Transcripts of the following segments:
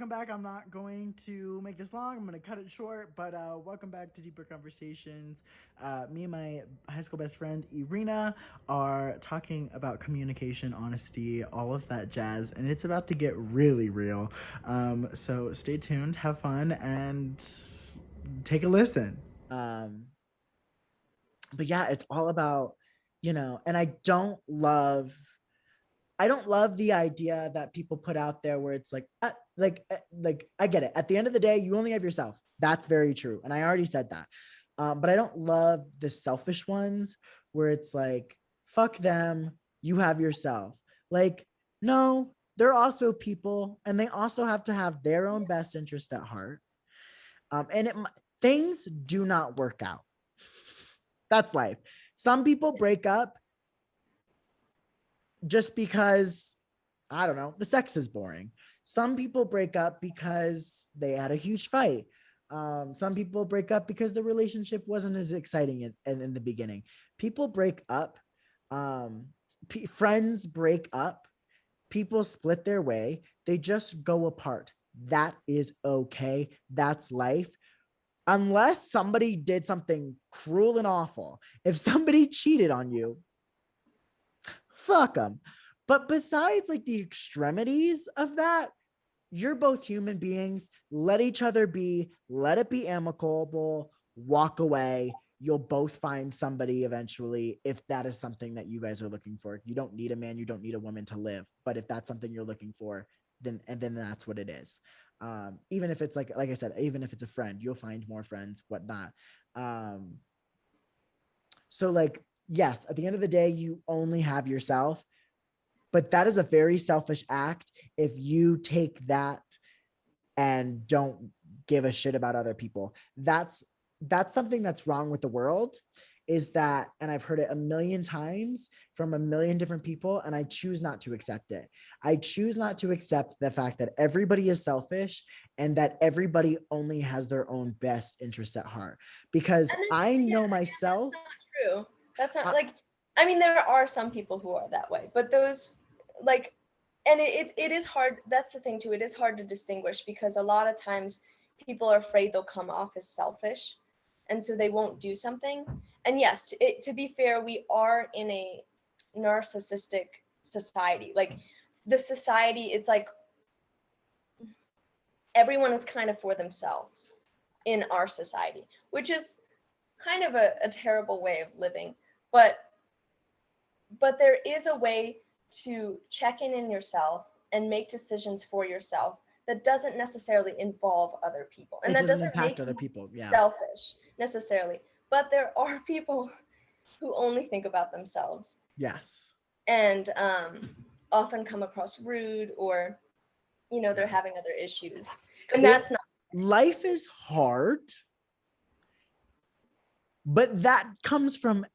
welcome back. I'm not going to make this long. I'm going to cut it short, but welcome back to Deeper Conversations. Me and my high school best friend, Irina, are talking about communication, honesty, all of that jazz, and it's about to get really real. So stay tuned, have fun, and take a listen. But yeah, it's all about, and I don't love the idea that people put out there where it's like I get it. At the end of the day, you only have yourself. That's very true, and I already said that. But I don't love the selfish ones where it's like, fuck them, you have yourself. Like, no, they're also people, and they also have to have their own best interest at heart. And things do not work out. That's life. Some people break up just because, I don't know, the sex is boring. Some people break up because they had a huge fight. Some people break up because the relationship wasn't as exciting in the beginning. People break up. Friends break up. People split their way. They just go apart. That is okay. That's life. Unless somebody did something cruel and awful. If somebody cheated on you, fuck them. But besides like the extremities of that, you're both human beings. Let each other be, let it be amicable, walk away. You'll both find somebody eventually if that is something that you guys are looking for. You don't need a man, you don't need a woman to live. But if that's something you're looking for, then that's what it is. Even if it's like I said, even if it's a friend, you'll find more friends, whatnot. Um, so like, yes, at the end of the day, you only have yourself, but that is a very selfish act if you take that and don't give a shit about other people. That's something that's wrong with the world, is that, and I've heard it a million times from a million different people, and I choose not to accept it. I choose not to accept the fact that everybody is selfish and that everybody only has their own best interests at heart. Because I know myself. That's not true. That's not I, like, I mean, there are some people who are that way, but those, like, and it is hard. That's the thing too. It is hard to distinguish because a lot of times people are afraid they'll come off as selfish, and so they won't do something. And yes, to be fair, we are in a narcissistic society. Like the society, it's like everyone is kind of for themselves in our society, which is kind of a terrible way of living. But there is a way to check in yourself and make decisions for yourself that doesn't necessarily involve other people, and it that doesn't doesn't impact make other you people. Yeah. selfish necessarily. But there are people who only think about themselves Yes. and often come across rude, or they're Yeah. having other issues, and It that's not. Life is hard, but that comes from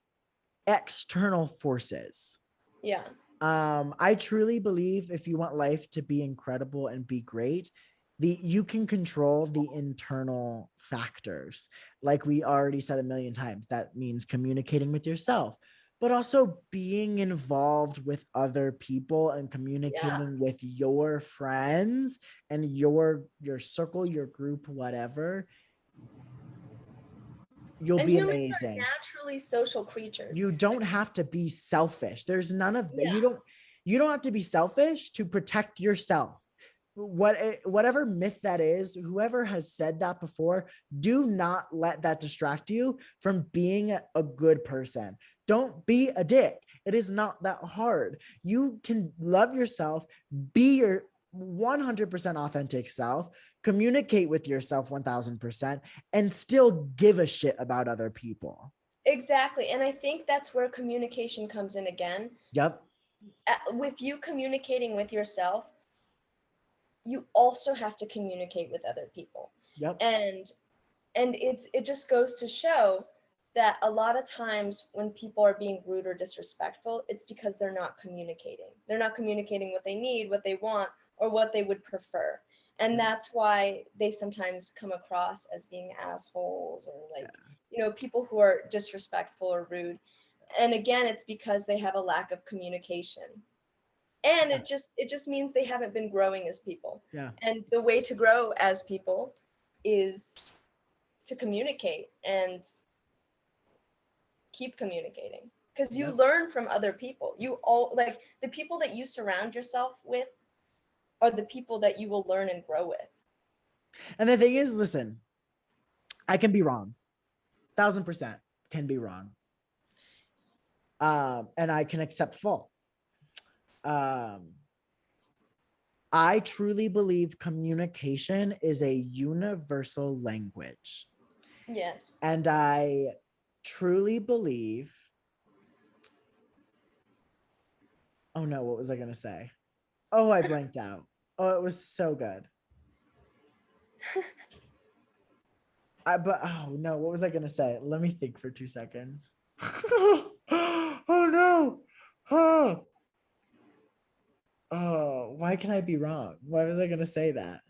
external forces. Yeah. I truly believe if you want life to be incredible and be great, you can control the internal factors. Like we already said a million times, that means communicating with yourself, but also being involved with other people and Yeah. communicating with your friends and your circle, your group, whatever. You'll And be humans are amazing. naturally social creatures. You don't have to be selfish. There's none of that. Yeah. You don't have to be selfish to protect yourself. Whatever myth that is, whoever has said that before, do not let that distract you from being a good person. Don't be a dick. It is not that hard. You can love yourself, be your 100% authentic self, communicate with yourself 1000%, and still give a shit about other people. Exactly. And I think that's where communication comes in again. Yep. With you communicating with yourself, you also have to communicate with other people. Yep. And it just goes to show that a lot of times when people are being rude or disrespectful, it's because they're not communicating. They're not communicating what they need, what they want, or what they would prefer. And Yep. that's why they sometimes come across as being assholes, or Yeah. like, people who are disrespectful or rude. And again, it's because they have a lack of communication. And it just means they haven't been growing as people. Yeah. And the way to grow as people is to communicate and keep communicating, because you Yep. learn from other people. You all like the people that you surround yourself with are the people that you will learn and grow with. And the thing is, listen, I can be wrong. 1,000% can be wrong. And I can accept fault. I truly believe communication is a universal language. Yes. And I truly believe, oh no, what was I going to say? Oh, I blanked out. Oh, it was so good. But oh no, what was I going to say? Let me think for 2 seconds. Oh no. Oh. Oh, why can I be wrong? Why was I going to say that?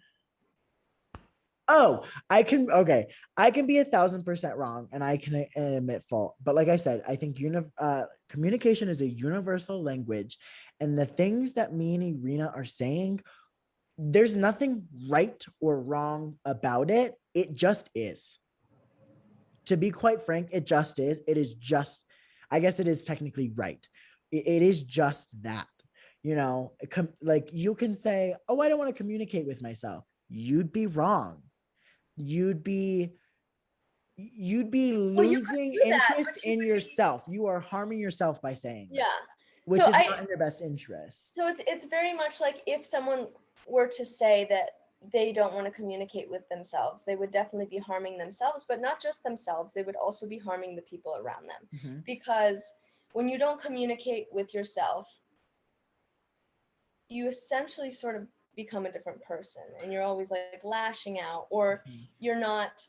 Oh, I can, okay. I can be 1,000% wrong and I can admit fault. But like I said, I think communication is a universal language. And the things that me and Irina are saying, there's nothing right or wrong about it. It just is. To be quite frank, it just is. It is just, I guess it is technically right. It is just that. You know, like you can say, oh, I don't want to communicate with myself. You'd be wrong. You'd be Well, you could losing do that, interest but you in would be, yourself. You are harming yourself by saying that, yeah. So which is I not in your best interest. so it's very much like if someone were to say that they don't want to communicate with themselves, they would definitely be harming themselves, but not just themselves, they would also be harming the people around them. Mhm. Because when you don't communicate with yourself, you essentially sort of become a different person, and you're always like lashing out, or Mhm. you're not,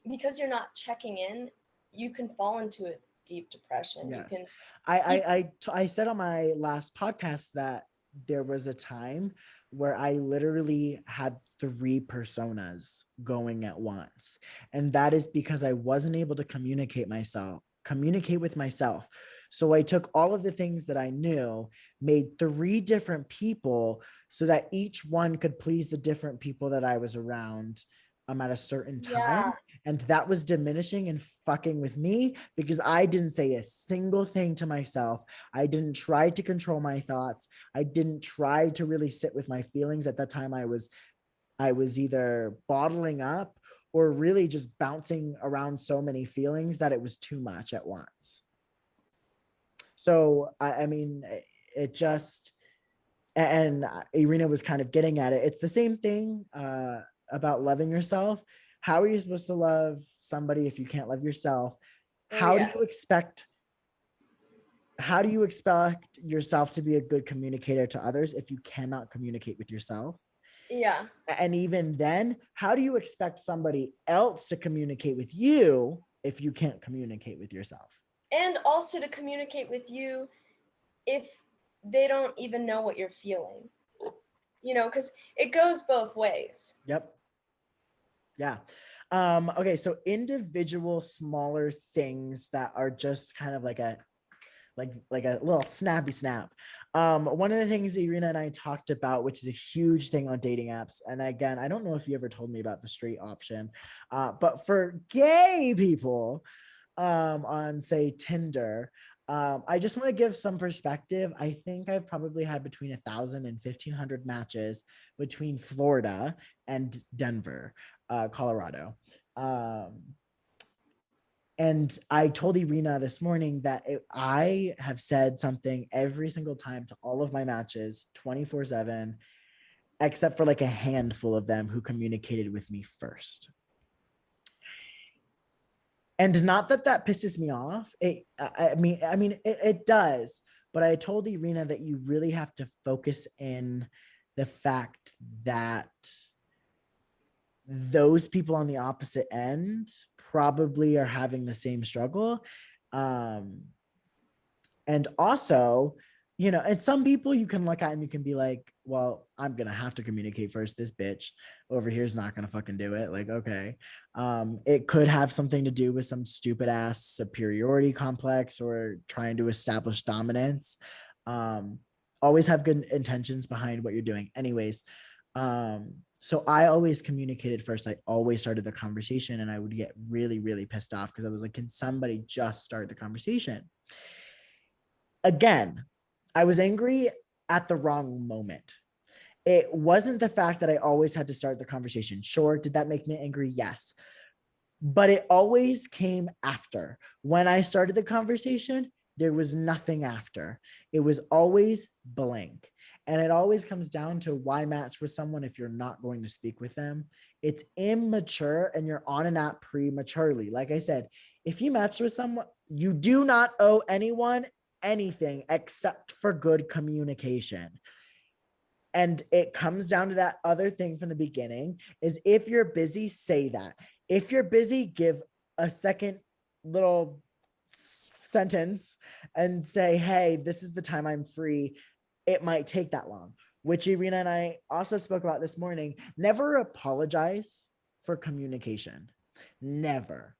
because you're not checking in, you can fall into a deep depression. You Yes. can I said on my last podcast that there was a time where I literally had 3 personas going at once. And that is because I wasn't able to communicate with myself. So I took all of the things that I knew, made 3 different people so that each one could please the different people that I was around at a certain yeah. time. And that was diminishing and fucking with me because I didn't say a single thing to myself. I didn't try to control my thoughts. I didn't try to really sit with my feelings. At that time, I was either bottling up or really just bouncing around so many feelings that it was too much at once. So I mean, it just, and Irina was kind of getting at it. It's the same thing about loving yourself. How are you supposed to love somebody if you can't love yourself? Oh How do yes. you expect how do you expect yourself to be a good communicator to others if you cannot communicate with yourself? Yeah. And even then, how do you expect somebody else to communicate with you if you can't communicate with yourself? And also to communicate with you if they don't even know what you're feeling, because it goes both ways. Yep. Yeah. Okay, so individual smaller things that are just kind of like a little snappy snap. One of the things Irina and I talked about, which is a huge thing on dating apps, and again, I don't know if you ever told me about the straight option, but for gay people, on say Tinder, I just want to give some perspective. I think I've probably had between 1,000 and 1,500 matches between Florida and Denver, Colorado. Um, and I told Irina this morning that I have said something every single time to all of my matches 24/7, except for like a handful of them who communicated with me first. And not that that pisses me off. It does. But I told Irina that you really have to focus in the fact that those people on the opposite end probably are having the same struggle. Um, and also, and some people you can look at and you can be like, well, I'm gonna have to communicate first. This bitch over here is not gonna fucking do it. Like, okay. It could have something to do with some stupid ass superiority complex or trying to establish dominance. um always have good intentions behind what you're doing. Anyways, so I always communicated first. I always started the conversation, and I would get really, really pissed off because I was like, can somebody just start the conversation? Again, I was angry at the wrong moment. It wasn't the fact that I always had to start the conversation. Sure, did that make me angry? Yes. But it always came after. When I started the conversation, there was nothing after. It was always blank. And it always comes down to why match with someone if you're not going to speak with them. It's immature and you're on an app prematurely. Like I said, if you match with someone, you do not owe anyone anything except for good communication. And it comes down to that other thing from the beginning is if you're busy, say that. If you're busy, give a second little sentence and say, hey, this is the time I'm free. It might take that long, which Irina and I also spoke about this morning. Never apologize for communication. Never.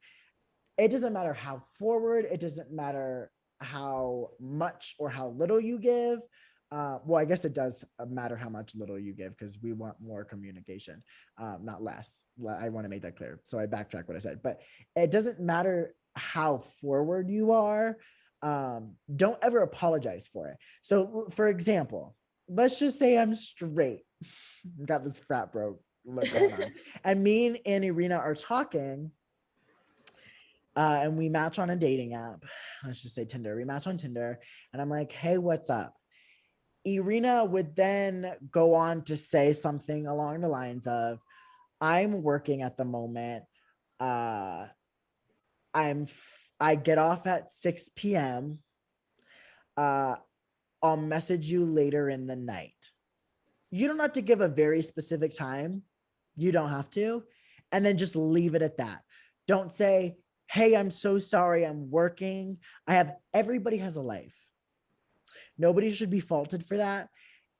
It doesn't matter how forward, it doesn't matter how much or how little you give. Well, I guess it does matter how much little you give because we want more communication, not less. I want to make that clear. So I backtrack what I said, but it doesn't matter how forward you are. Don't ever apologize for it. So, for example, let's just say I'm straight. Got this frat bro look going on, and me and Irina are talking. And we match on a dating app. Let's just say Tinder. We match on Tinder, and I'm like, hey, what's up? Irina would then go on to say something along the lines of, I'm working at the moment. Uh, I get off at 6 p.m. I'll message you later in the night. You don't have to give a very specific time. You don't have to. And then just leave it at that. Don't say, hey, I'm so sorry, I'm working. Everybody has a life. Nobody should be faulted for that.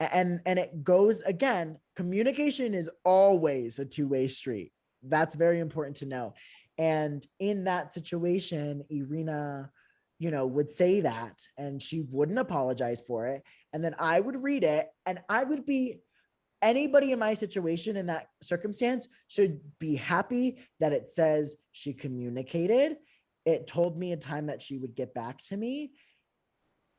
And it goes, again, communication is always a two-way street. That's very important to know. And in that situation, Irina, would say that, and she wouldn't apologize for it. And then I would read it, and I would be, anybody in my situation in that circumstance should be happy that it says she communicated. It told me a time that she would get back to me.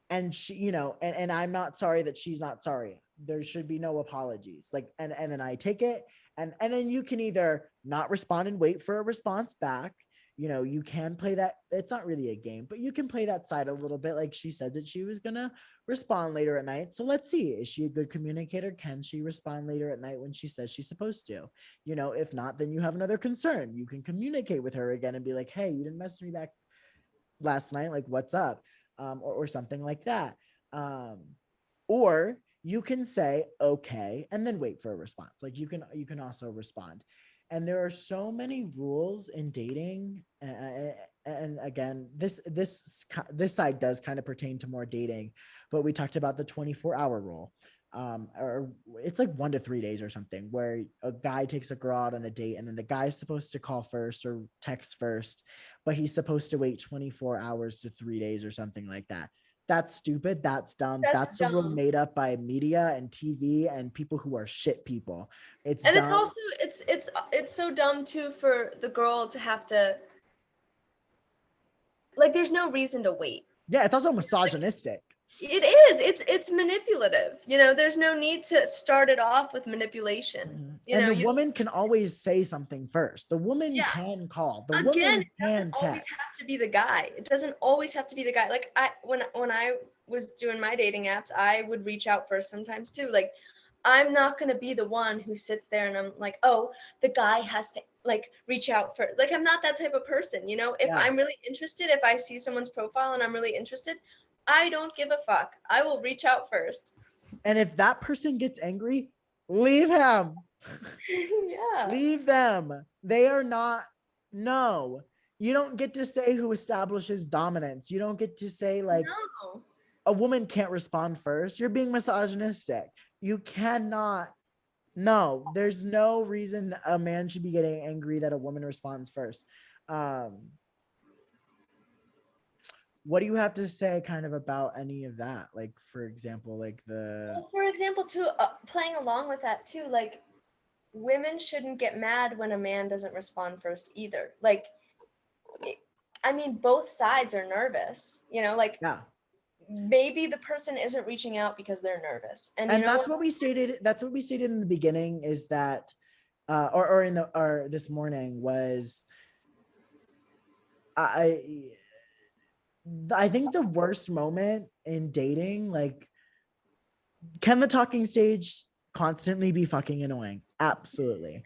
And she, and I'm not sorry that she's not sorry. There should be no apologies. Like, and then I take it, and then you can either not respond and wait for a response back. You can play that. It's not really a game, but you can play that side a little bit. Like she said that she was gonna respond later at night. So let's see, is she a good communicator? Can she respond later at night when she says she's supposed to? If not, then you have another concern. You can communicate with her again and be like, hey, you didn't message me back last night. Like, what's up? Or something like that. Or you can say, okay, and then wait for a response. Like you can also respond. And there are so many rules in dating. And again, this side does kind of pertain to more dating, but we talked about the 24-hour rule. Or it's like 1 to 3 days or something, where a guy takes a girl out on a date, and then the guy's supposed to call first or text first, but he's supposed to wait 24 hours to 3 days or something like that. That's stupid. That's dumb. That's That's a rule dumb. made up by media and TV and people who are shit people. It's And it's dumb. also it's so dumb too for the girl to have to, like, there's no reason to wait. Yeah, it's also misogynistic. It is. It's manipulative. There's no need to start it off with manipulation. And the You woman can always say something first. The woman Yeah. can call. The Again, woman it doesn't can always text. have to be the guy. It doesn't always have to be the guy. Like when I was doing my dating apps, I would reach out first sometimes too. Like I'm not gonna be the one who sits there and I'm like, oh, the guy has to like reach out first. Like I'm not that type of person. If Yeah. I'm really interested, if I see someone's profile and I'm really interested, I don't give a fuck. I will reach out first. And if that person gets angry, leave him. Yeah. Leave them. They are not. No, you don't get to say who establishes dominance. You don't get to say, like, No. a woman can't respond first. You're being misogynistic. You cannot. No, there's no reason a man should be getting angry that a woman responds first. what do you have to say kind of about any of that? Like, for example, like Well, for example, too, playing along with that too, like women shouldn't get mad when a man doesn't respond first either. Like, I mean, both sides are nervous, like yeah. maybe the person isn't reaching out because they're nervous. And you And know that's what? what we stated. That's what we stated in the beginning is that, or this morning was, I, I think the worst moment in dating, like, can the talking stage constantly be fucking annoying? Absolutely.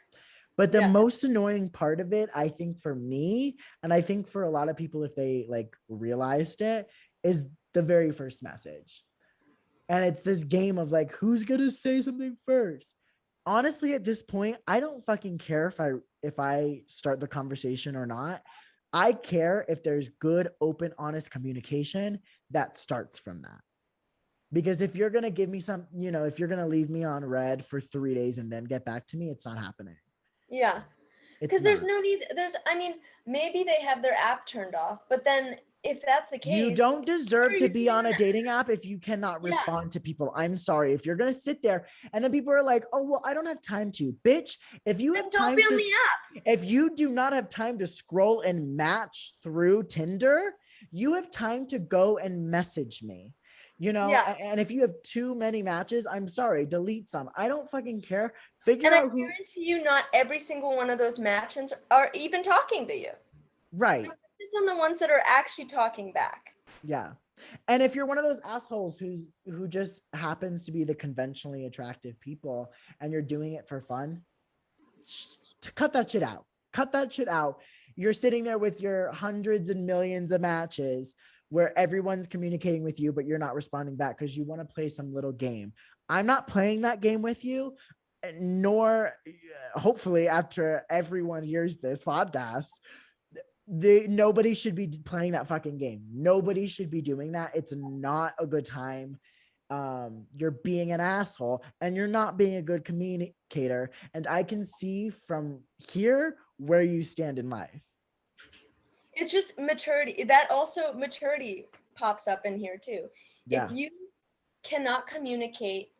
But the Yeah. most annoying part of it, I think for me, and I think for a lot of people, if they like realized it, is the very first message. And it's this game of like, who's gonna say something first? Honestly, at this point, I don't fucking care if I start the conversation or not. I care if there's good, open, honest communication that starts from that. Because if you're gonna give me some, if you're gonna leave me on red for 3 days and then get back to me, it's not happening. Yeah. It's Because there's not. no need, I mean, maybe they have their app turned off, but then if that's the You case, don't why deserve are to you be doing on a that? dating app if you cannot Yeah. respond to people. I'm sorry. If you're going to sit there and then people are like, oh, well, I don't have time to. Bitch, if you Then have don't be time on to, the app. if you do not have time to scroll and match through Tinder, you have time to go and message me. Yeah. And if you have too many matches, I'm sorry, delete some. I don't fucking care. Figure And I out who, guarantee you, not every single one of those matches are even talking to you. So right. focus on the ones that are actually talking back. Yeah. And if you're one of those assholes who just happens to be the conventionally attractive people and you're doing it for fun, cut that shit out. Cut that shit out. You're sitting there with your hundreds and millions of matches where everyone's communicating with you, but you're not responding back because you want to play some little game. I'm not playing that game with you, nor hopefully after everyone hears this podcast, nobody should be playing that fucking game. Nobody should be doing that. It's not a good time. You're being an asshole and you're not being a good communicator. And I can see from here where you stand in life. It's just maturity. That also maturity pops up in here too. If Yeah. you cannot communicate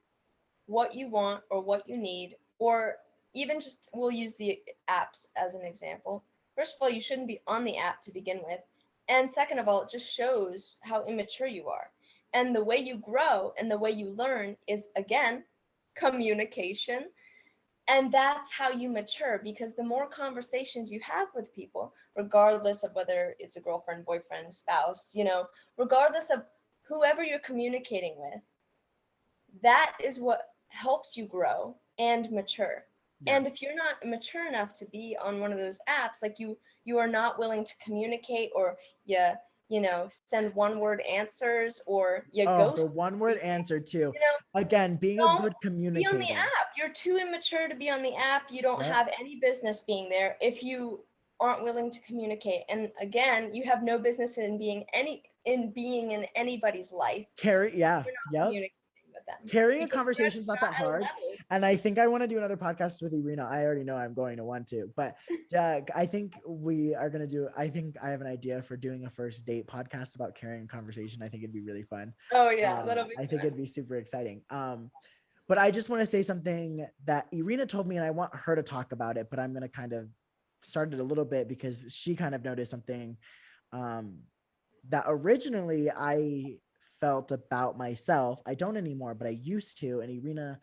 what you want or what you need, or even just, we'll use the apps as an example. First of all, you shouldn't be on the app to begin with. And second of all, it just shows how immature you are. And the way you grow and the way you learn is, again, communication. And that's how you mature, because the more conversations you have with people, regardless of whether it's a girlfriend, boyfriend, spouse, regardless of whoever you're communicating with, that is what helps you grow and mature. Yeah. And if you're not mature enough to be on one of those apps, like you are not willing to communicate, or send one word answers, or you Oh, the ghost one word people, answer too. you know Again, being a don't good be on the communicator. app. You're too immature to be on the app. You don't Yep. have any business being there if you aren't willing to communicate. And again, you have no business in being in anybody's life. Carry. Yeah. You're not Yep. communicating with them Carrying a because you're conversation just is not not that at a hard. level. And I think I want to do another podcast with Irina. I already know I'm going to want to, but I think we are going to do, I think I have an idea for doing a first date podcast about carrying a conversation. I think it'd be really fun. Oh yeah, that'll be I think fun. it'd be super exciting. But I just want to say something that Irina told me, and I want her to talk about it, but I'm going to kind of start it a little bit because she kind of noticed something um, that originally I felt about myself. I don't anymore, but I used to. And Irina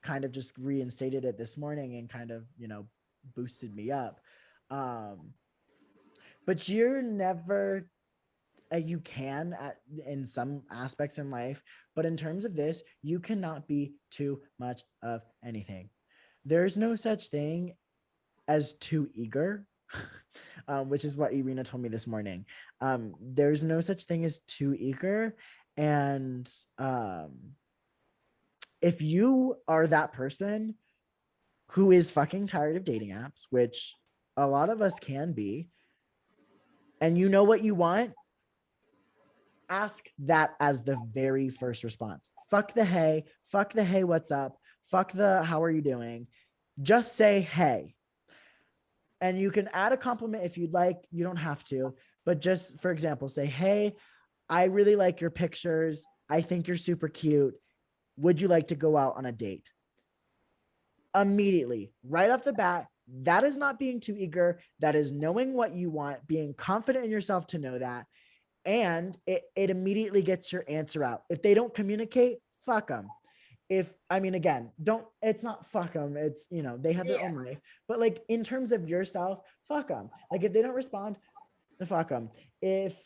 kind of just reinstated it this morning and kind of, boosted me up. Um, but you're never, you can in some aspects in life, but in terms of this, you cannot be too much of anything. There's no such thing as too eager, which is what Irina told me this morning. There's no such thing as too eager. And if you are that person who is fucking tired of dating apps, which a lot of us can be, and you know what you want, ask that as the very first response. Fuck the hey, what's up? Fuck the how are you doing? Just say hey. And you can add a compliment if you'd like. You don't have to, but just for example, say, hey, I really like your pictures. I think you're super cute. Would you like to go out on a date? Immediately, right off the bat, that is not being too eager. That is knowing what you want, being confident in yourself to know that. And it immediately gets your answer out. If they don't communicate, fuck them. If, I mean, again, don't, it's not fuck them. It's, you know, they have their own life. But like in terms of yourself, fuck them. Like if they don't respond, fuck them. If,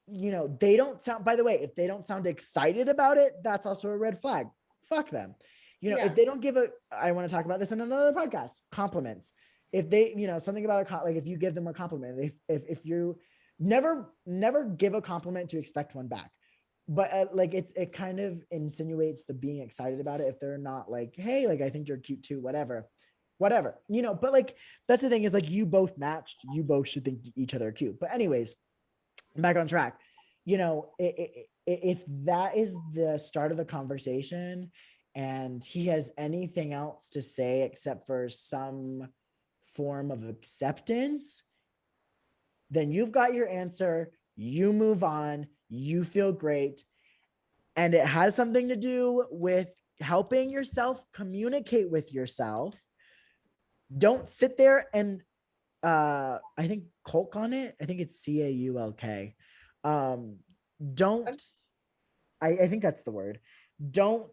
you know, they don't sound, by the way, if they don't sound excited about it, that's also a red flag. Fuck them. You know, Yeah. if they don't give a, I want to talk about this in another podcast, compliments. If they, you know, something about like if you give them a compliment, if you never give a compliment to expect one back. But like it kind of insinuates the being excited about it if they're not like, hey, like I think you're cute too, whatever, you know. But like that's the thing is like you both matched, you both should think each other are cute. But anyways, back on track. You know, if that is the start of the conversation and he has anything else to say except for some form of acceptance, then you've got your answer. You move on. You feel great. And it has something to do with helping yourself communicate with yourself. Don't sit there and I think Culk on it. I think it's CAULK. Um, don't I think that's the word. Don't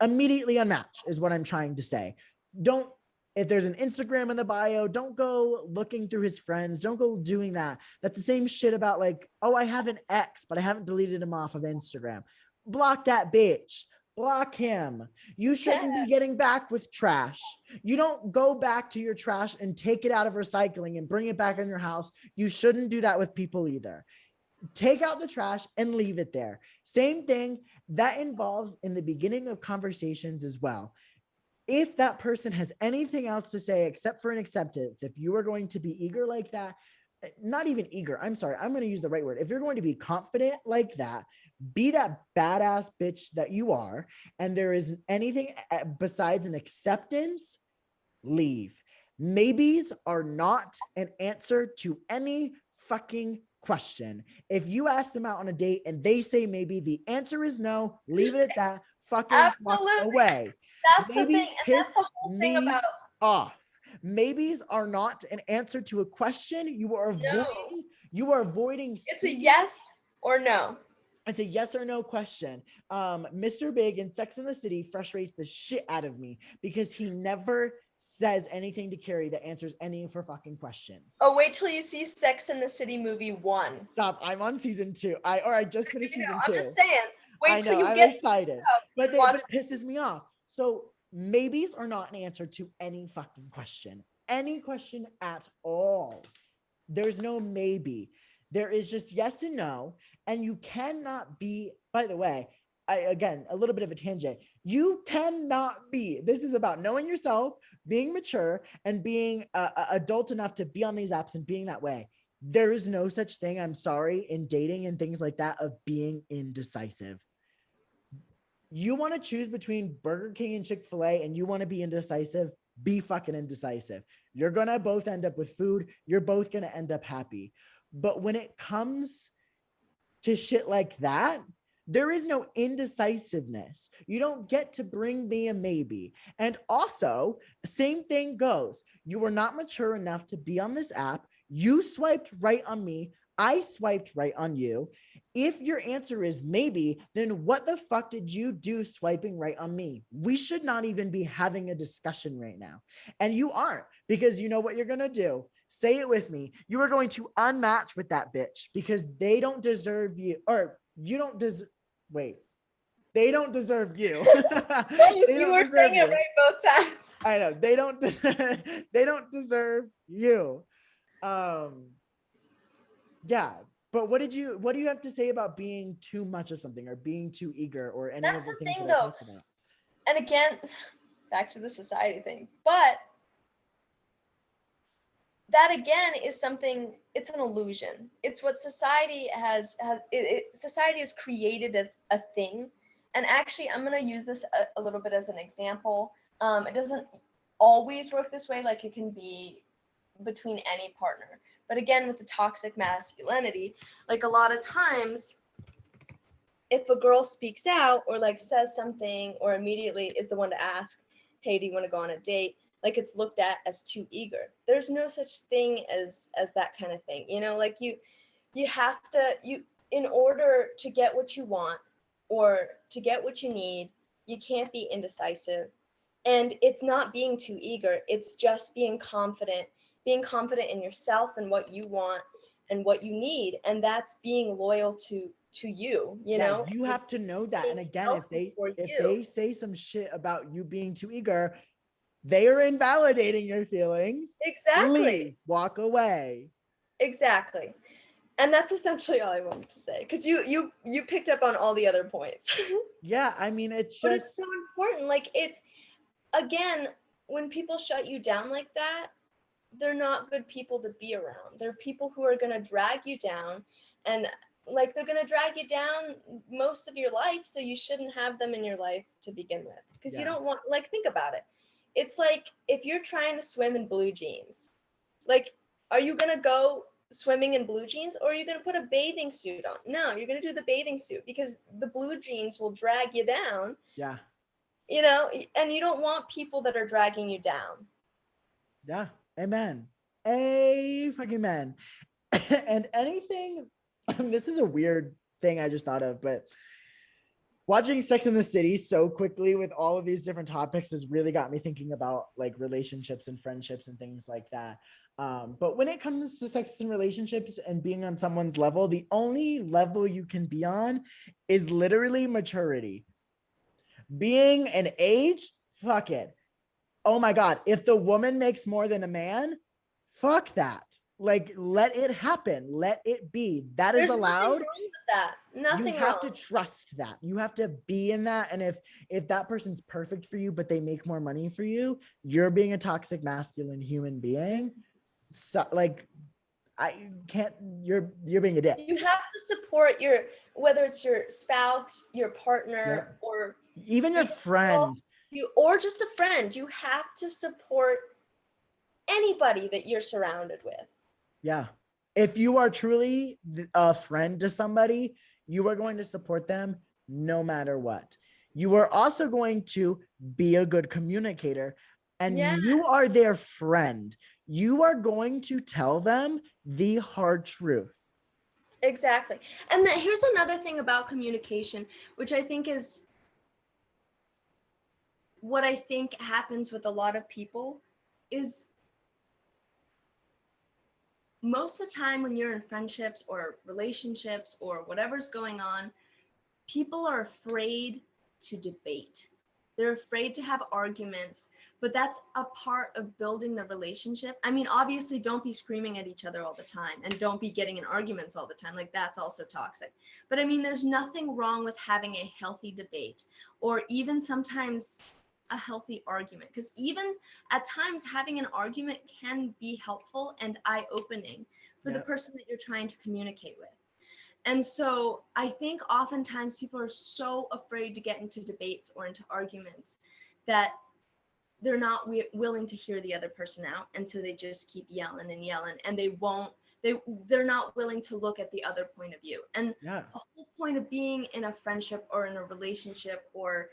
immediately unmatch is what I'm trying to say. Don't, if there's an Instagram in the bio, don't go looking through his friends. Don't go doing that. That's the same shit about like, oh, I have an ex, but I haven't deleted him off of Instagram. Block that bitch. Block him. You shouldn't be getting back with trash. You don't go back to your trash and take it out of recycling and bring it back in your house. You shouldn't do that with people either. Take out the trash and leave it there. Same thing that involves in the beginning of conversations as well. If that person has anything else to say except for an acceptance, if you are going to be eager like that, not even eager, I'm sorry, I'm going to use the right word. If you're going to be confident like that, be that badass bitch that you are, and there is anything besides an acceptance, leave. Maybes are not an answer to any fucking question. If you ask them out on a date and they say maybe, the answer is no, leave it at that. Fucking walk Absolutely. away. That's the thing. Maybes And piss that's the whole thing me about off. Maybes are not an answer to a question. no. You are avoiding It's a speaking. yes or no. It's a yes or no question. Mr. Big in Sex and the City frustrates the shit out of me because he never says anything to Carrie that answers any of her fucking questions. Oh, wait till you see Sex and the City movie 1. Stop. I'm on season 2. I just finished season I'm 2. just saying. Wait I till know. you I'm get excited. and But watch. it pisses me off. So maybes are not an answer to any fucking question. Any question at all. There's no maybe. There is just yes and no. And you cannot be, by the way, again, a little bit of a tangent. You cannot be, this is about knowing yourself, being mature, and being adult enough to be on these apps and being that way. There is no such thing, I'm sorry, in dating and things like that of being indecisive. You want to choose between Burger King and Chick-fil-A and you want to be indecisive, be fucking indecisive. You're going to both end up with food. You're both going to end up happy. But when it comes to shit like that, there is no indecisiveness. You don't get to bring me a maybe. And also, same thing goes. You were not mature enough to be on this app. You swiped right on me. I swiped right on you. If your answer is maybe, then what the fuck did you do swiping right on me? We should not even be having a discussion right now. And you aren't, because you know what you're going to do. Say it with me. You are going to unmatch with that bitch because they don't deserve you, or you don't deserve, wait, they don't deserve you. They You don't were deserve saying it you. right both times. I know. They don't, they don't deserve you. Um, yeah. But what do you have to say about being too much of something or being too eager or any of That's the the things thing, that I though. talked about? And again, back to the society thing. But that again is something, it's an illusion. It's what society society has created a thing. And actually, I'm going to use this a little bit as an example. It doesn't always work this way, like it can be between any partner. But again, with the toxic masculinity, like a lot of times, if a girl speaks out or like says something or immediately is the one to ask, hey, do you want to go on a date? Like it's looked at as too eager. There's no such thing as that kind of thing. You know, like you have to, you, in order to get what you want or to get what you need, you can't be indecisive. And it's not being too eager, it's just being confident in yourself and what you want and what you need. And that's being loyal to you, you Yeah, know? you And it's have to know that. And being again, healthy for if you. they say some shit about you being too eager, they are invalidating your feelings. Exactly. Leave, walk away. Exactly. And that's essentially all I wanted to say, because you picked up on all the other points. Yeah, I mean, it's But it's just, so important. Like it's, again, when people shut you down like that, they're not good people to be around. They're people who are going to drag you down, and like they're going to drag you down most of your life, so you shouldn't have them in your life to begin with, because you yeah, don't want, like, think about it. It's like if you're trying to swim in blue jeans, like, are you going to go swimming in blue jeans, or are you going to put a bathing suit on? No, you're going to do the bathing suit, because the blue jeans will drag you down, yeah, you know, and you don't want people that are dragging you down. yeah. Amen. A fucking man. And anything, this is a weird thing I just thought of, but watching Sex in the City so quickly with all of these different topics has really got me thinking about like relationships and friendships and things like that. But when it comes to sex and relationships and being on someone's level, the only level you can be on is literally maturity. Being an age, fuck it. Oh my God, if the woman makes more than a man, fuck that. Like, let it happen. Let it be. That is There's nothing allowed. wrong with that. You Nothing have to wrong. trust that. You have to be in that. And if that person's perfect for you, but they make more money for you, you're being a toxic masculine human being. So like I can't, you're being a dick. You have to support your, whether it's your spouse, your Yep. partner, or Even your even girl, friend. you, or just a friend. You have to support anybody that you're surrounded with. Yeah. If you are truly a friend to somebody, you are going to support them no matter what. You are also going to be a good communicator, and you Yes, are their friend. You are going to tell them the hard truth. exactly. And that, here's another thing about communication, which I think is what I think happens with a lot of people, is most of the time when you're in friendships or relationships or whatever's going on, people are afraid to debate. They're afraid to have arguments, but that's a part of building the relationship. I mean, obviously, don't be screaming at each other all the time and don't be getting in arguments all the time. Like, that's also toxic. But I mean, there's nothing wrong with having a healthy debate, or even sometimes a healthy argument, because even at times having an argument can be helpful and eye-opening for the Yeah. person that you're trying to communicate with. And so I think oftentimes people are so afraid to get into debates or into arguments that they're not willing to hear the other person out. And so they just keep yelling and yelling, and they're not willing to look at the other point of view. And Yeah. the whole point of being in a friendship or in a relationship, or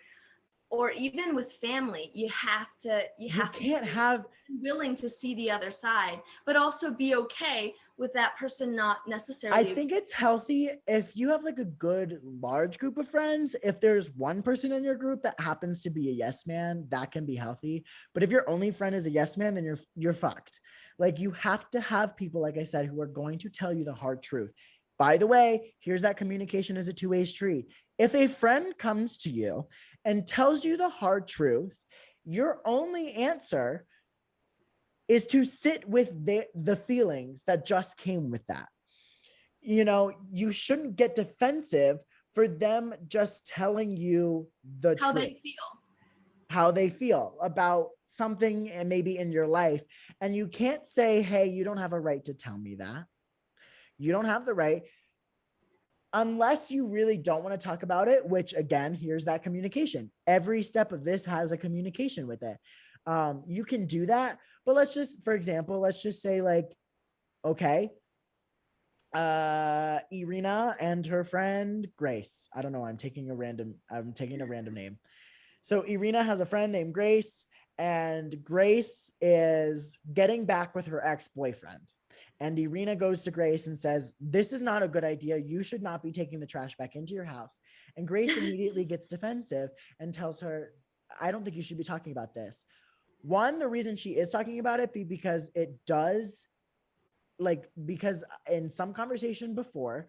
even with family, you have to You can't be have, willing to see the other side, but also be okay with that person not I necessarily. think it's healthy if you have like a good large group of friends. If there's one person in your group that happens to be a yes man, that can be healthy. But if your only friend is a yes man, then you're fucked. Like you have to have people, like I said, who are going to tell you the hard truth. By the way, here's that communication is a two-way street. If a friend comes to you and tells you the hard truth, your only answer is to sit with the feelings that just came with that. You know, you shouldn't get defensive for them just telling you the How truth, they feel. how they feel about something and maybe in your life. And you can't say, hey, you don't have a right to tell me that. You don't have the right, unless you really don't want to talk about it, which again, here's that communication. Every step of this has a communication with it. You can do that, but let's just, for example, let's just say like, Okay. Irina and her friend Grace. I don't know. I'm taking a random name. So Irina has a friend named Grace, and Grace is getting back with her ex-boyfriend. And Irina goes to Grace and says, "This is not a good idea. You should not be taking the trash back into your house." And Grace immediately gets defensive and tells her, "I don't think you should be talking about this." One, the reason she is talking about it because it does, like, because in some conversation before,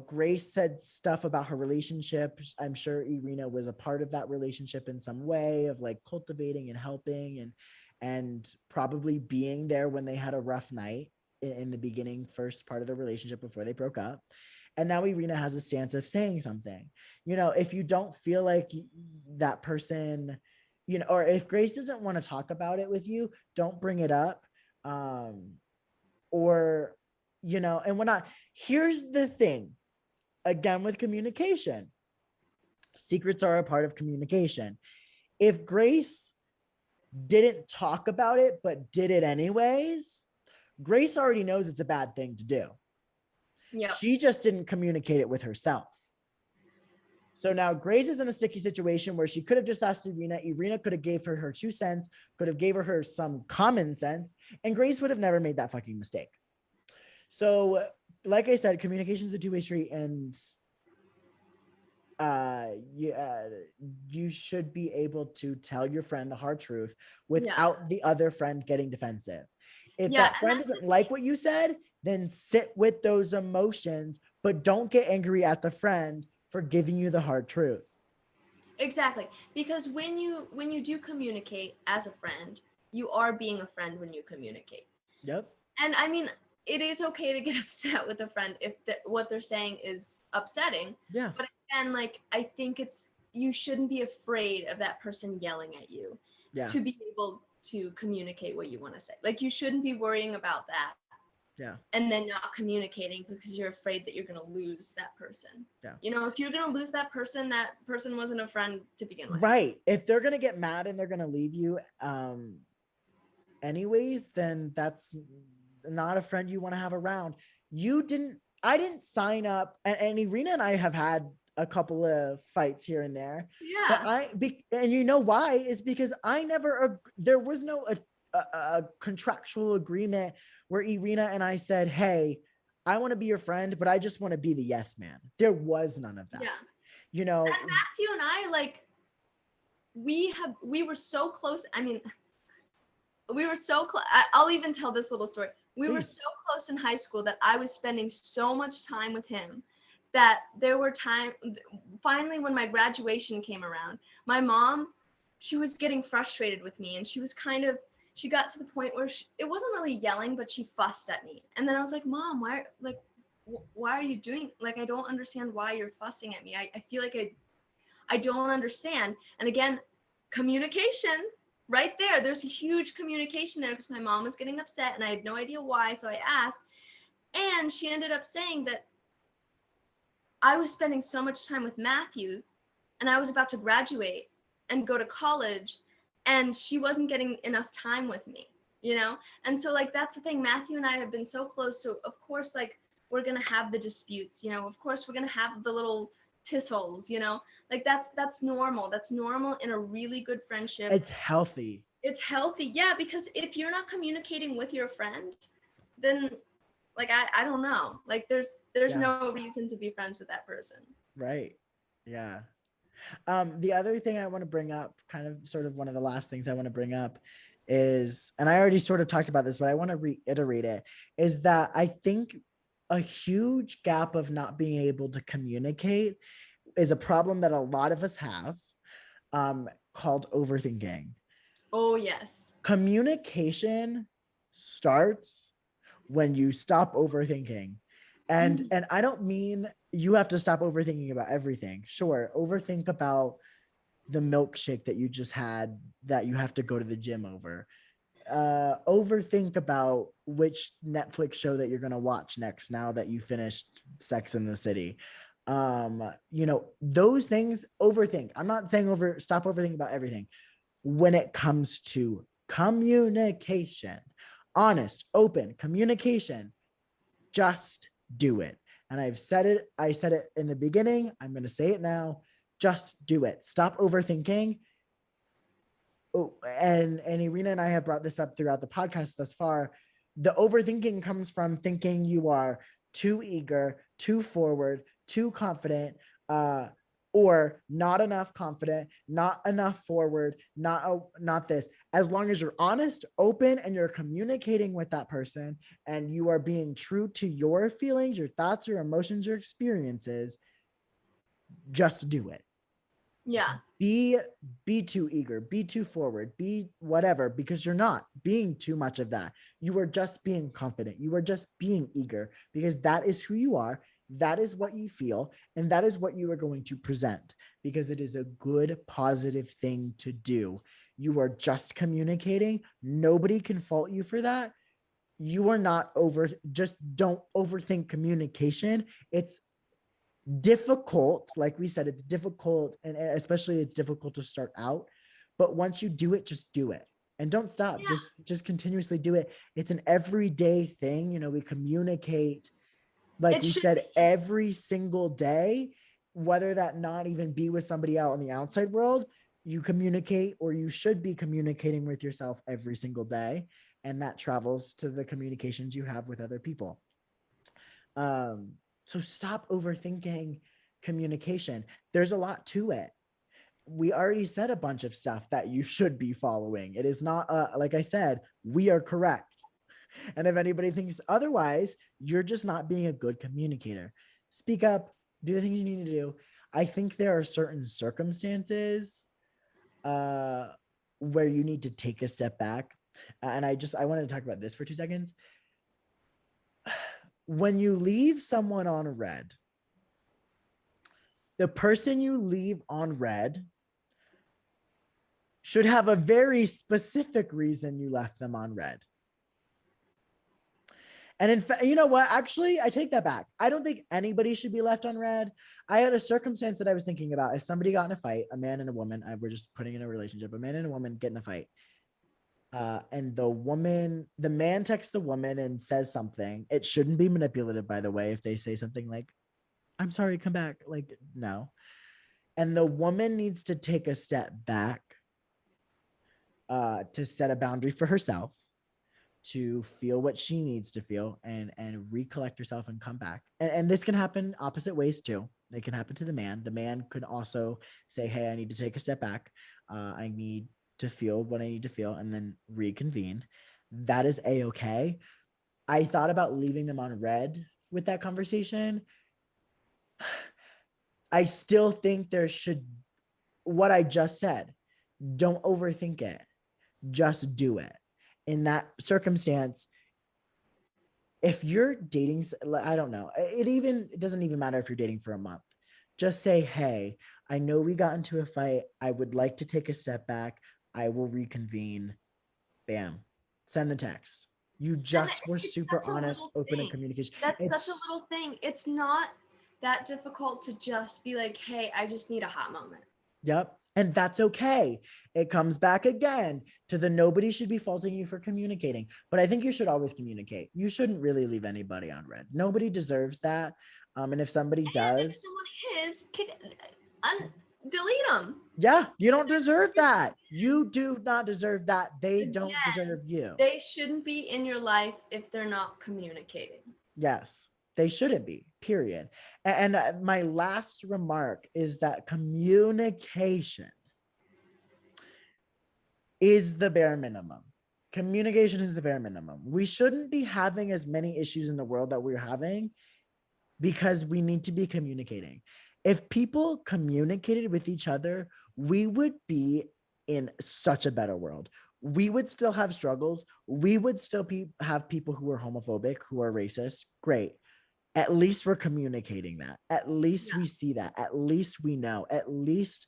Grace said stuff about her relationship. I'm sure Irina was a part of that relationship in some way, of like cultivating and helping and probably being there when they had a rough night in the beginning, first part of the relationship before they broke up. And now Irina has a stance of saying something. If you don't feel like that person, or if Grace doesn't want to talk about it with you, don't bring it up. Or and we're not. Here's the thing, again, with communication, secrets are a part of communication. If Grace didn't talk about it but did it anyways, Grace already knows it's a bad thing to do. Yeah. She just didn't communicate it with herself. So now Grace is in a sticky situation where she could have just asked Irina. Irina could have gave her 2 cents, could have gave her some common sense, and Grace would have never made that fucking mistake. So, like I said, communication is a two-way street, and you should be able to tell your friend the hard truth without the other friend getting defensive. If that friend doesn't like what you said, then sit with those emotions, but don't get angry at the friend for giving you the hard truth. Exactly. Because when you do communicate as a friend, you are being a friend when you communicate. Yep. And I mean, it is okay to get upset with a friend if what they're saying is upsetting. Yeah. But again, like, I think you shouldn't be afraid of that person yelling at you to be able to communicate what you want to say. Like, you shouldn't be worrying about that. Yeah. And then not communicating because you're afraid that you're going to lose that person. Yeah. If you're going to lose that person wasn't a friend to begin with. Right. If they're going to get mad and they're going to leave you anyways, then that's not a friend you want to have around. I didn't sign up, and Irina and I have had a couple of fights here and there. Yeah. But and you know why? Is because there was no a contractual agreement where Irina and I said, "Hey, I want to be your friend, but I just want to be the yes man." There was none of that. Yeah. And Matthew and I, like, we were so close. I mean, we were so close. I'll even tell this little story. We were so close in high school that I was spending so much time with him that there were finally when my graduation came around, my mom, she was getting frustrated with me, and she got to the point where it wasn't really yelling, but she fussed at me. And then I was like, "Mom, why are you doing, like, I don't understand why you're fussing at me. I feel like I don't understand." And again, communication right there. There's a huge communication there because my mom was getting upset and I had no idea why. So I asked, and she ended up saying that I was spending so much time with Matthew and I was about to graduate and go to college, and she wasn't getting enough time with me, And so, like, that's the thing. Matthew and I have been so close. So of course, like, we're going to have the disputes, of course we're going to have the little tissels, like that's normal. That's normal in a really good friendship. It's healthy. Yeah, because if you're not communicating with your friend, then, like, I don't know, like, there's no reason to be friends with that person. Right. Yeah. The other thing I want to bring up, kind of sort of one of the last things I want to bring up is, and I already sort of talked about this, but I want to reiterate it, is that I think a huge gap of not being able to communicate is a problem that a lot of us have, called overthinking. Oh, yes. Communication starts when you stop overthinking. And I don't mean you have to stop overthinking about everything. Sure, overthink about the milkshake that you just had that you have to go to the gym over. Overthink about which Netflix show that you're going to watch next now that you finished Sex in the City. Those things, overthink. I'm not saying stop overthinking about everything. When it comes to communication, honest, open communication, Just do it. And I said it in the beginning. I'm going to say it now. Just do it. Stop overthinking. Oh, and Irina and I have brought this up throughout the podcast thus far. The overthinking comes from thinking you are too eager, too forward, too confident, or not enough confident, not enough forward, not this. As long as you're honest, open, and you're communicating with that person, and you are being true to your feelings, your thoughts, your emotions, your experiences, just do it. Yeah. Be too eager, be too forward, be whatever, because you're not being too much of that. You are just being confident. You are just being eager, because that is who you are. That is what you feel, and that is what you are going to present, because it is a good, positive thing to do. You are just communicating. Nobody can fault you for that. You are not just don't overthink communication. It's difficult. Like we said, it's difficult, and especially it's difficult to start out. But once you do it, just do it and don't stop. Yeah. Just continuously do it. It's an everyday thing. You know, we communicate, like It we should said, be. every single day, whether that not even be with somebody out in the outside world. You communicate, or you should be communicating with yourself every single day, and that travels to the communications you have with other people. um so stop overthinking communication. There's a lot to it. We already said a bunch of stuff that you should be following. It is not like I said, we are correct. And if anybody thinks otherwise, you're just not being a good communicator. Speak up, do the things you need to do. I think there are certain circumstances uh where you need to take a step back. And I wanted to talk about this for 2 seconds. When you leave someone on red, the person you leave on red should have a very specific reason you left them on red. And in fact, you know what? Actually, I take that back. I don't think anybody should be left on red. I had a circumstance that I was thinking about. If somebody got in a fight, a man and a woman, we're just putting in a relationship, a man and a woman get in a fight. And the man texts the woman and says something. It shouldn't be manipulative, by the way, if they say something like, I'm sorry, come back. Like, no. And the woman needs to take a step back to set a boundary for herself, to feel what she needs to feel, and recollect herself and come back. And this can happen opposite ways too. It can happen to the man. The man could also say, hey, I need to take a step back. I need to feel what I need to feel, and then reconvene. That is a-okay. I thought about leaving them on red with that conversation. I still think there should, what I just said, don't overthink it. Just do it. In that circumstance, if you're dating, I don't know, it doesn't even matter if you're dating for a month. Just say, hey, I know we got into a fight. I would like to take a step back. I will reconvene. Bam. Send the text. You just were It's super such a honest, little open, and thing. communication. That's such a It's, little thing. It's not that difficult to just be like, hey, I just need a hot moment. yep. And that's okay. It comes back again to the nobody should be faulting you for communicating. But I think you should always communicate. You shouldn't really leave anybody on red. Nobody deserves that. And if somebody And if does, someone is, delete them. yeah, you don't deserve that. You do not deserve that. They don't Again, deserve you. they shouldn't be in your life if they're not communicating. Yes, they shouldn't be, period. And my last remark is that communication is the bare minimum. Communication is the bare minimum. We shouldn't be having as many issues in the world that we're having because we need to be communicating. If people communicated with each other, we would be in such a better world. We would still have struggles. We would still have people who are homophobic, who are racist. Great. At least we're communicating that. At least Yeah. we see that. At least we know. At least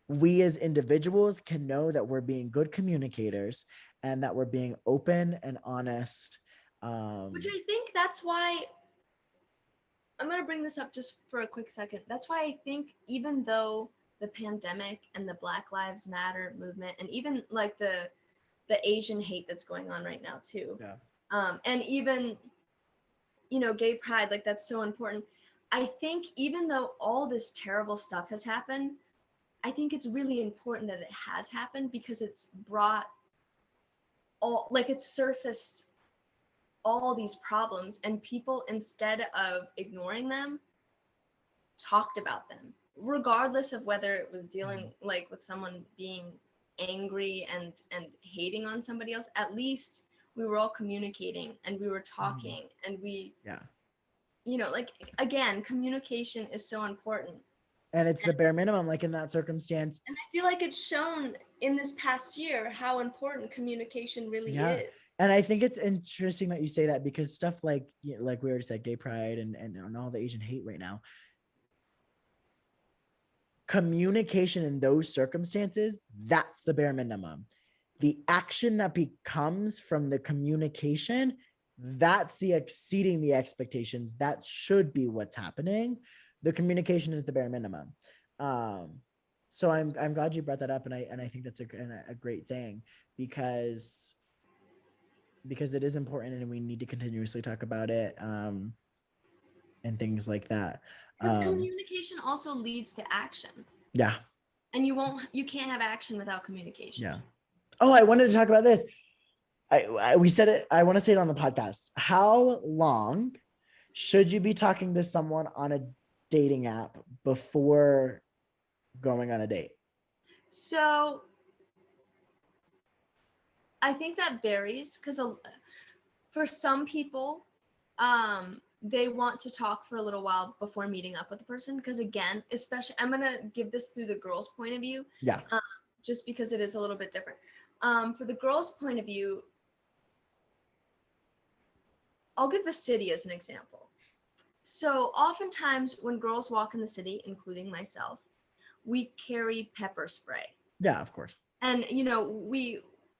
we as individuals can know that we're being good communicators and that we're being open and honest. Which I think that's why I'm going to bring this up just for a quick second. That's why I think even though the pandemic and the Black Lives Matter movement and even like the Asian hate that's going on right now too. Yeah. And even gay pride, like that's so important. I think even though all this terrible stuff has happened, I think it's really important that it has happened because it's brought it's surfaced all these problems, and people, instead of ignoring them, talked about them, regardless of whether it was dealing like with someone being angry and hating on somebody else. At least we were all communicating and we were talking, and we, Yeah. like, again, communication is so important. And it's the bare minimum, like in that circumstance. And I feel like it's shown in this past year how important communication really Yeah. is. And I think it's interesting that you say that, because stuff like, like we already said, gay pride and all the Asian hate right now, communication in those circumstances, that's the bare minimum. The action that becomes from the communication, that's the exceeding the expectations. That should be what's happening. The communication is the bare minimum. So I'm glad you brought that up, and I think that's a great thing, because it is important, and we need to continuously talk about it, and things like that. Because communication also leads to action. Yeah. And you can't have action without communication. Yeah. Oh, I wanted to talk about this. We said it. I want to say it on the podcast. How long should you be talking to someone on a dating app before going on a date? So I think that varies, because for some people, they want to talk for a little while before meeting up with the person. Because again, especially, I'm going to give this through the girl's point of view. Yeah. Just because it is a little bit different. For the girl's point of view, I'll give the city as an example. So oftentimes when girls walk in the city, including myself, we carry pepper spray. Yeah, of course. And,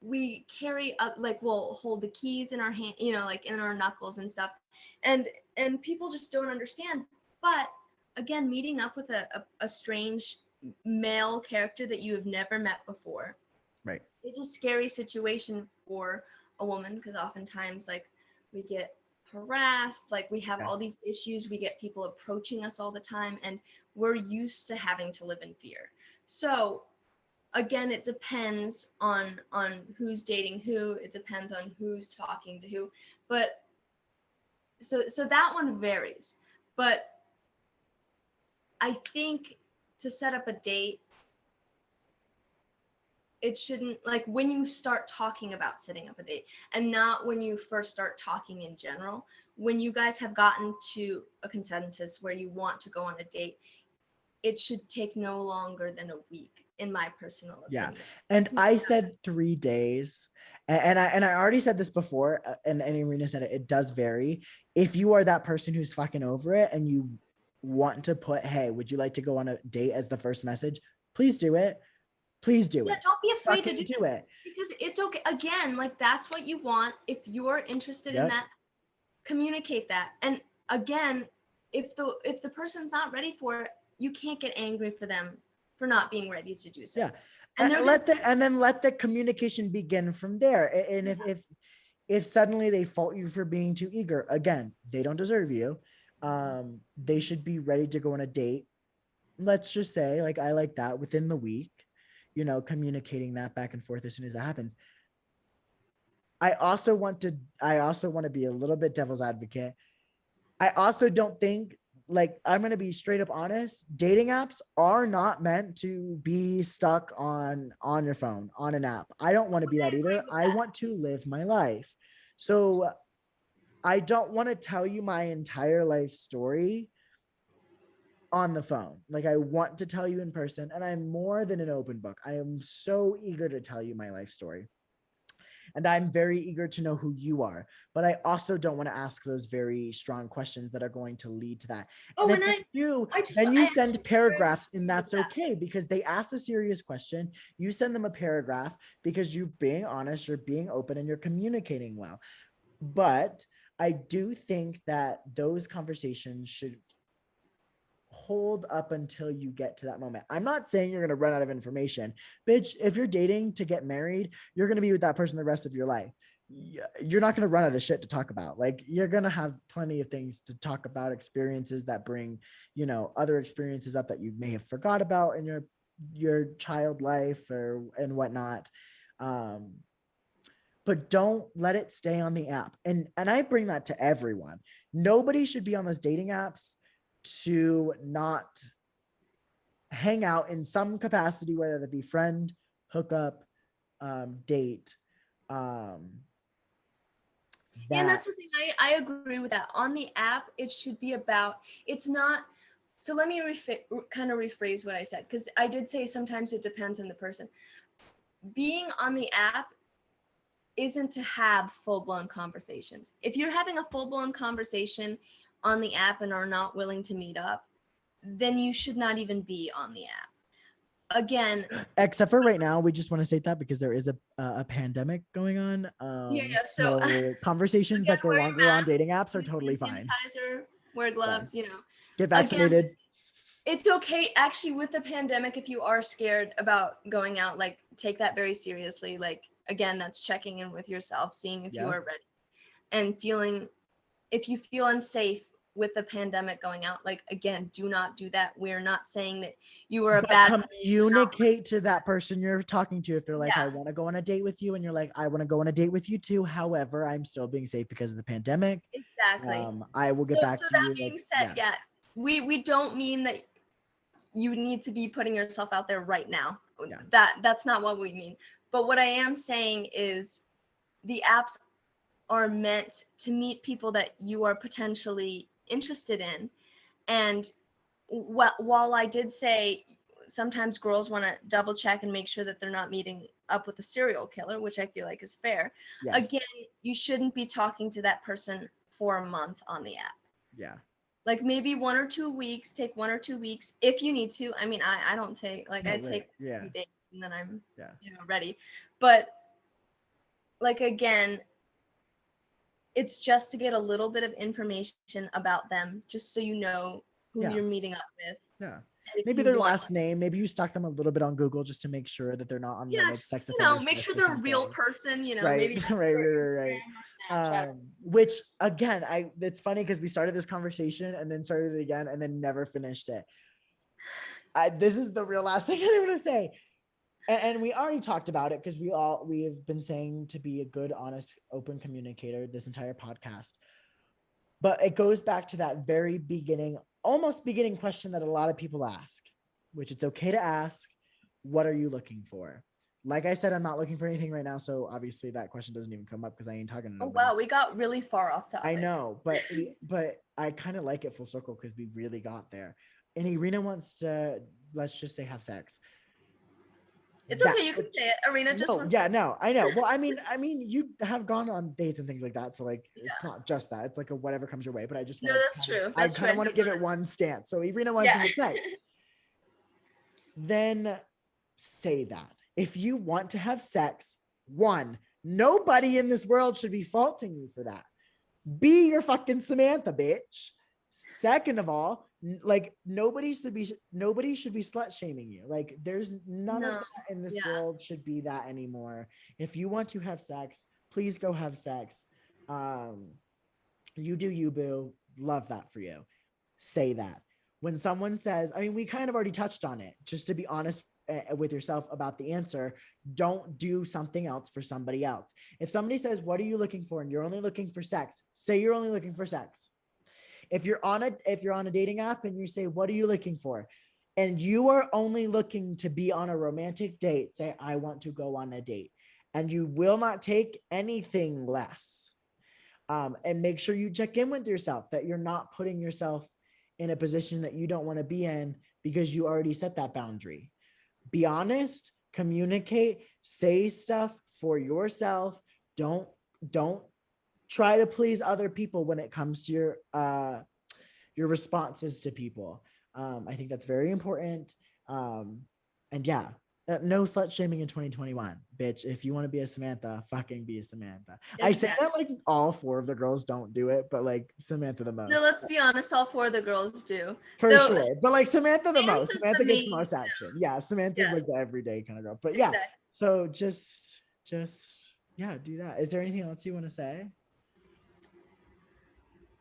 we carry like, we'll hold the keys in our hand, like in our knuckles and stuff. And people just don't understand. But again, meeting up with a strange male character that you have never met before, right, is a scary situation for a woman, because oftentimes, like, we get harassed, like we have all these issues, we get people approaching us all the time, and we're used to having to live in fear. So again, it depends on who's dating who, it depends on who's talking to who, but so that one varies. But I think to set up a date, it shouldn't, like, when you start talking about setting up a date, and not when you first start talking in general. When you guys have gotten to a consensus where you want to go on a date, it should take no longer than a week, in my personal opinion. Yeah. And I said 3 days. And I already said this before, and Irina said it, it does vary. If you are that person who's fucking over it and you want to put, hey, would you like to go on a date as the first message? Please do it. Please do it. Don't be afraid to do it. Because it's okay. Again, like, that's what you want. If you're interested in that, communicate that. And again, if the person's not ready for it, you can't get angry for them for not being ready to do so. Yeah. And then let the communication begin from there. And if suddenly they fault you for being too eager, again, they don't deserve you. They should be ready to go on a date. Let's just say, like, I like that within the week, communicating that back and forth as soon as that happens. I also want to be a little bit devil's advocate. I also don't think, like, I'm going to be straight up honest, dating apps are not meant to be stuck on your phone, on an app. I don't want to be that either. I want to live my life. So I don't want to tell you my entire life story on the phone. Like, I want to tell you in person, and I'm more than an open book. I am so eager to tell you my life story. And I'm very eager to know who you are, but I also don't want to ask those very strong questions that are going to lead to that. Oh, and if then you send paragraphs, and that's okay, because they asked a serious question. You send them a paragraph because you're being honest, you're being open, and you're communicating well. But I do think that those conversations should hold up until you get to that moment. I'm not saying you're going to run out of information. Bitch, if you're dating to get married, you're going to be with that person the rest of your life. you're not going to run out of shit to talk about. Like you're going to have plenty of things to talk about, experiences that bring, other experiences up that you may have forgot about in your child life or and whatnot. Um, but don't let it stay on the app. And I bring that to everyone. Nobody should be on those dating apps to not hang out in some capacity, whether that be friend, hookup, date. Um, And that that's the thing. I agree with that. On the app, it should be about, it's not. So let me kind of rephrase what I said, because I did say sometimes it depends on the person. Being on the app isn't to have full-blown conversations. If you're having a full-blown conversation on the app and are not willing to meet up, then you should not even be on the app. Again, except for right now, we just want to state that because there is a pandemic going on. yeah. So So conversations again, that go wear longer a on mask, dating apps are use totally hand fine. sanitizer, wear gloves, Get Again, vaccinated. it's okay actually with the pandemic. If you are scared about going out, like take that very seriously. Like again, that's checking in with yourself, seeing if you Yeah. are ready, and if you feel unsafe with the pandemic going out, like again, do not do that. We're not saying that you are a But bad person. communicate to that person you're talking to. If they're like, Yeah, I want to go on a date with you, and you're like, I want to go on a date with you too. However, I'm still being safe because of the pandemic. exactly. I will get So back so to that you. Like, being said, yeah, yeah, we don't mean that you need to be putting yourself out there right now. yeah, That's not what we mean. But what I am saying is the apps are meant to meet people that you are potentially interested in. And while I did say sometimes girls want to double check and make sure that they're not meeting up with a serial killer, which I feel like is fair. yes, Again, you shouldn't be talking to that person for a month on the app. yeah. Like maybe 1 or 2 weeks, take 1 or 2 weeks if you need to. I mean, I don't take, like, No, I right. take a Yeah, few days and then I'm, yeah. ready. But like, again, it's just to get a little bit of information about them, just so you know who Yeah. you're meeting up with. Yeah. And if Maybe you their want, last name. Maybe you stalk them a little bit on Google just to make sure that they're not on the yeah, like just, sex offenders make list sure or they're a real something. person, Right. maybe that's Right. their Right. Instagram or Snapchat. Which again, it's funny because we started this conversation and then started it again and then never finished it. This is the real last thing I want to say. And we already talked about it because we have been saying to be a good, honest, open communicator this entire podcast. But it goes back to that very beginning, almost beginning question that a lot of people ask, which it's okay to ask. What are you looking for? Like I said, I'm not looking for anything right now. So obviously that question doesn't even come up because I ain't talking to Oh nobody. wow, we got really far off topic. I know, but I kind of like it full circle because we really got there. And Irina wants to, let's just say, have sex. It's okay, you can say it. Irina just No, wants yeah, to. no, I know. Well, I mean, you have gone on dates and things like that, so like, it's Yeah. not just that. It's like a whatever comes your way. But I just No, want to, that's true. I That's kind true. of want to give it one stance. So Irina wants Yeah. to have sex. Then say that. If you want to have sex, one, nobody in this world should be faulting you for that. Be your fucking Samantha, bitch. Second of all, like nobody should be slut shaming you. Like there's none of No. that in this Yeah. world should be that anymore. If you want to have sex, please go have sex. You do you, boo. Love that for you. Say that. When someone says, I mean, we kind of already touched on it, just to be honest with yourself about the answer, don't do something else for somebody else. If somebody says, what are you looking for? And you're only looking for sex, say you're only looking for sex. If you're on a dating app and you say, what are you looking for? And you are only looking to be on a romantic date, say, I want to go on a date. And you will not take anything less. And make sure you check in with yourself that you're not putting yourself in a position that you don't want to be in because you already set that boundary. Be honest, communicate, say stuff for yourself. Don't try to please other people when it comes to your responses to people. I think that's very important. And yeah, no slut shaming in 2021, bitch. If you want to be a Samantha, fucking be a Samantha. Exactly. I say that like all four of the girls don't do it, but like Samantha the most. No, let's be honest, all four of the girls do. For sure. But like Samantha the most. Samantha gets the most action. Yeah, Samantha's like the everyday kind of girl. But yeah, exactly. So just Yeah, do that. Is there anything else you want to say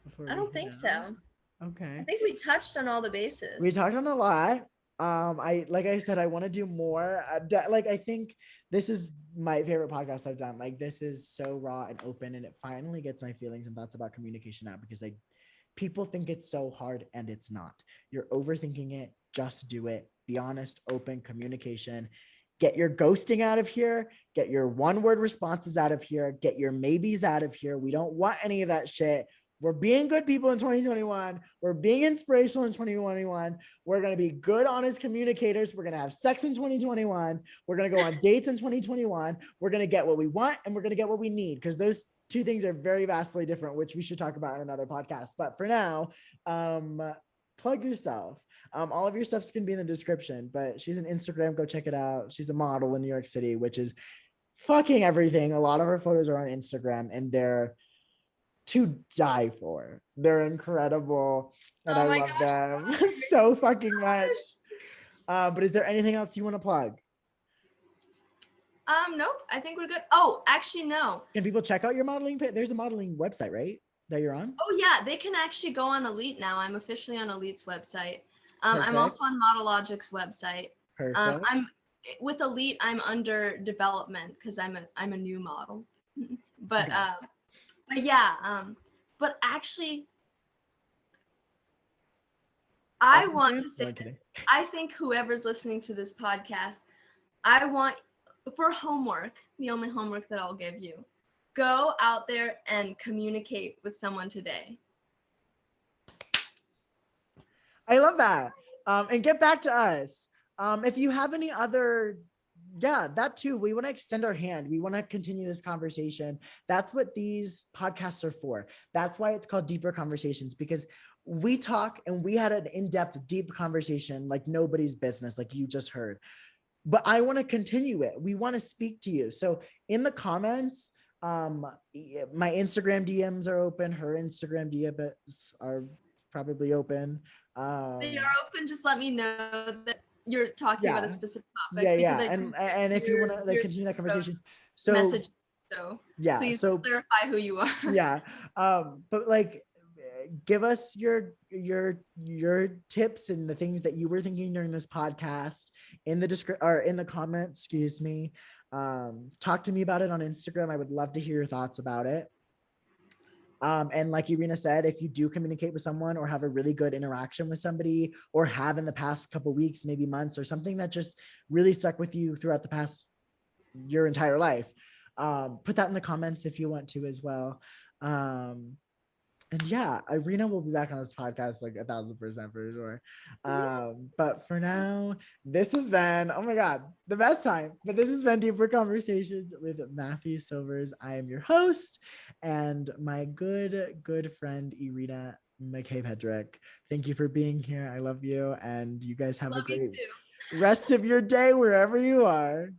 before I we don't head think out? so. I Okay. think we touched on all the We bases. talked on a lot. I like I said, I want to do more. Like I think this is my favorite podcast I've done. Like this is so raw and open, and it finally gets my feelings and thoughts about communication out because people think it's so hard and it's not. You're overthinking it. Just do it. Be honest, open communication. Get your ghosting out of here. Get your one word responses out of here. Get your maybes out of here. We don't want any of that shit. We're being good people in 2021. We're being inspirational in 2021. We're going to be good, honest communicators. We're going to have sex in 2021. We're going to go on dates in 2021. We're going to get what we want and we're going to get what we need because those two things are very vastly different, which we should talk about in another podcast. But for now, plug yourself. All of your stuff's going to be in the description, but she's an Instagram. Go check it out. She's a model in New York City, which is fucking everything. A lot of her photos are on Instagram and they're to die for. They're incredible and Oh I my love gosh, them so so fucking much. But is there anything else you want to plug? Nope, I think we're good. Oh, actually, no. Can people check out your modeling page? There's a modeling website, right? That you're on? Oh yeah, they can actually go on Elite now. I'm officially on Elite's website. I'm Perfect. also on Modelogic's website. Perfect. I'm with Elite. I'm under development because I'm a new model. but Okay. but yeah. But actually, I want to say No, I'm this. kidding. I think whoever's listening to this podcast, I want for homework. The only homework that I'll give you: go out there and communicate with someone today. I love that. And get back to us. If you have any other, yeah, that too. We want to extend our hand. We want to continue this conversation. That's what these podcasts are for. That's why it's called Deeper Conversations because we talk and we had an in-depth, deep conversation like nobody's business, like you just heard. But I want to continue it. We want to speak to you. So in the comments, my Instagram DMs are open. Her Instagram DMs are probably open. They are open. Just let me know that you're talking about a Yeah, specific yeah, topic because yeah. I And didn't get and if you want to like your continue that conversation, those so messages. So yeah, please so clarify who you are. yeah. But like give us your tips and the things that you were thinking during this podcast in the description or in the comments, excuse me. Talk to me about it on Instagram. I would love to hear your thoughts about it. And like Irina said, if you do communicate with someone or have a really good interaction with somebody or have in the past couple weeks, maybe months or something that just really stuck with you throughout the past your entire life, put that in the comments if you want to as well. And yeah, Irina will be back on this podcast like 1,000% for sure. But for now, this has been, oh my God, the best time. But this has been Deeper Conversations with Matthew Silvers. I am your host and my good friend Irina McKay Pedrick. Thank you for being here. I love you. And you guys have a Love you great too. rest of your day wherever you are.